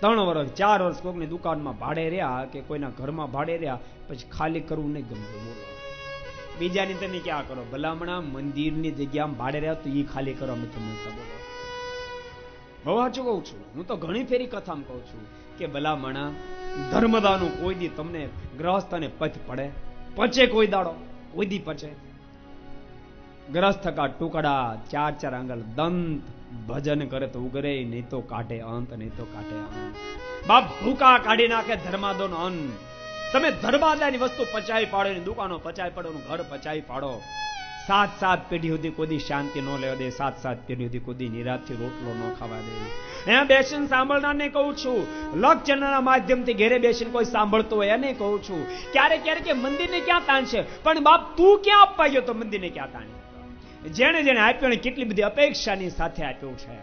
3 વર્ષ 4 વર્ષ કોઈકની દુકાનમાં ભાડે રહ્યા કે કોઈના ઘરમાં ભાડે રહ્યા, પછી ખાલી કરવું નહીં ગમતું. બોલો, બીજાની તમે ક્યાં કરો? ભલામણા મંદિરની જગ્યામાં ભાડે રહ્યા તો એ ખાલી કરવા મેં તમને બોલો. બહુ સાચું કહું છું. હું તો ઘણી ફેરી કથામાં કહું છું કે ભલામણા ધર્મદાનું કોઈ દી તમને ગ્રહસ્થને પથ પડે, પચે કોઈ દાડો, કોઈ દી પચે. ગ્રસ્થ કા ટુકડા 4 આંગળ દંત, ભજન કરે તો ઉગરે, નહીં તો કાઢે અંત, નહીં તો કાઢે અંત. બાપ ભૂકા કાઢી નાખે ધર્માદો નો અંત. તમે ધર્માદાની વસ્તુ પચાવી પાડો, એની દુકાનો પચાવી પાડો, ઘર પચાવી પાડો. 7 પેઢી સુધી કોઈ શાંતિ ન લેવા દે, 7 પેઢી સુધી કોઈ નિરાશથી રોટલો ન ખાવા દે. અહીંયા બેસીને સાંભળનારને કહું છું, લક ચેનલના માધ્યમથી ઘેરે બેસીને કોઈ સાંભળતો હોય એને કહું છું, ક્યારેક ક્યારેક મંદિરને ક્યાં તાણ છે, પણ બાપ તું ક્યાં આપવા ગયો તો મંદિરને ક્યાં તાણ? જેને જેને આપ્યો ને કેટલી બધી અપેક્ષાની સાથે આપ્યું છે.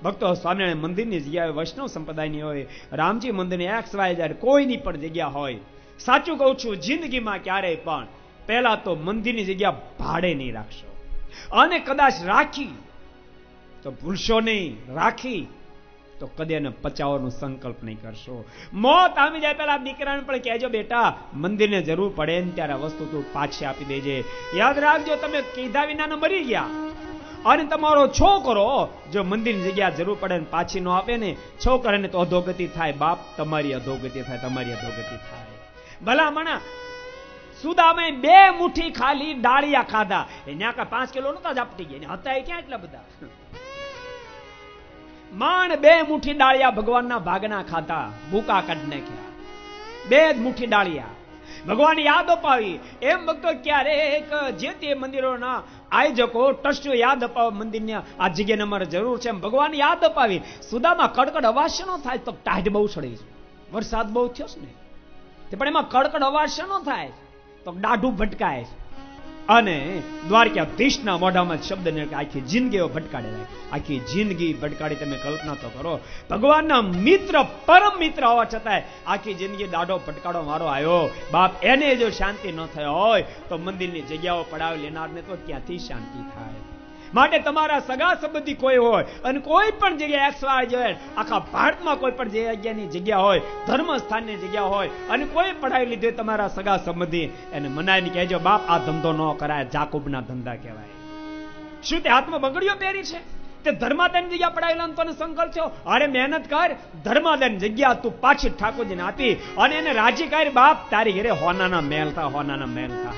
ભક્તો, સ્વામિનારાયણ મંદિરની જગ્યાએ વૈષ્ણવ સંપ્રદાયની હોય, રામજી મંદિરની XYZ કોઈની પણ જગ્યા હોય, સાચું કહું છું, જિંદગીમાં ક્યારેય પણ પહેલા તો મંદિરની જગ્યા ભાડે નહીં રાખશો, અને કદાચ રાખી તો ભૂલશો નહીં, રાખી તો કદી એને પચાવવાનો સંકલ્પ નહીં કરશો. મોત આવી જાય પહેલા દીકરાને પણ કહેજો, બેટા મંદિરને જરૂર પડે ને ત્યારે વસ્તુ તું પાછી આપી દેજે. યાદ રાખજો, તમે કીધા વિના મરી ગયા, અને તમારો છોકરો જો મંદિરની જગ્યા જરૂર પડે ને પાછી ન આપે ને, છોકરાને તો અધોગતિ થાય. બાપ, તમારી અધોગતિ થાય, તમારી અધોગતિ થાય. ભલામણા સુદામે 2 મુઠ્ઠી ખાલી ડાળિયા ખાધા, એને 5 કિલો નતા જ આપતી ગયા, હતા ક્યાં એટલા બધા? માંડ 2 મુઠ્ઠી ડાળિયા ભગવાનના ભાગના ખાતા, ભૂકા કાઢી નાખ્યા. 2 મુઠ્ઠી ડાળિયા ભગવાન યાદ અપાવી. એમ ભક્તો, ક્યારેક જે તે મંદિરોના આયોજકો ટ્રસ્ટીઓ યાદ અપાવે, મંદિરની આ જગ્યાને અમારે જરૂર છે, એમ ભગવાન યાદ અપાવી. સુદામાં કડકડ અવાજ શેનો થાય? તો ટાઢ બહુ ચડી છે, વરસાદ બહુ થયો છે ને, પણ એમાં કડકડ અવાજ શેનો થાય? તો દાઢું ભટકાય છે. અને દ્વારકાધીશના મોઢામાં શબ્દ ને આખી જિંદગીઓ ભટકાડે, આખી જિંદગી ભટકાડી. તમે કલ્પના તો કરો, ભગવાનના મિત્ર, પરમ મિત્ર હોવા છતાંય આખી જિંદગી દાઢો ભટકાડો મારો આવ્યો. બાપ, એને જો શાંતિ ન થઈ હોય તો મંદિરની જગ્યાઓ પડાવી લેનારને તો ક્યાંથી શાંતિ થાય? માટે તમારા સગા સંબંધી કોઈ હોય અને કોઈ પણ જગ્યાએ XYZ આખા ભારતમાં કોઈ પણ જગ્યાની જગ્યા હોય, ધર્મ સ્થાનની જગ્યા હોય, અને કોઈ પડાવી લીધી તમારા સગા સંબંધી, એને મનાઈને કહેજો, બાપ આ ધંધો ન કરાય, જાકુબના ધંધા કહેવાય. શું તે હાથમાં બંગડીઓ પહેરી છે? તે ધર્માદાની જગ્યા પડાવેલા તને સંકલ્પ થયો? અરે મહેનત કર, ધર્માદાની જગ્યા તું પાછી ઠાકોરજીને આપી અને એને રાજી કર. બાપ, તારી ઘરે હોનાના મહેલ થા, હોનાના મહેલ થા.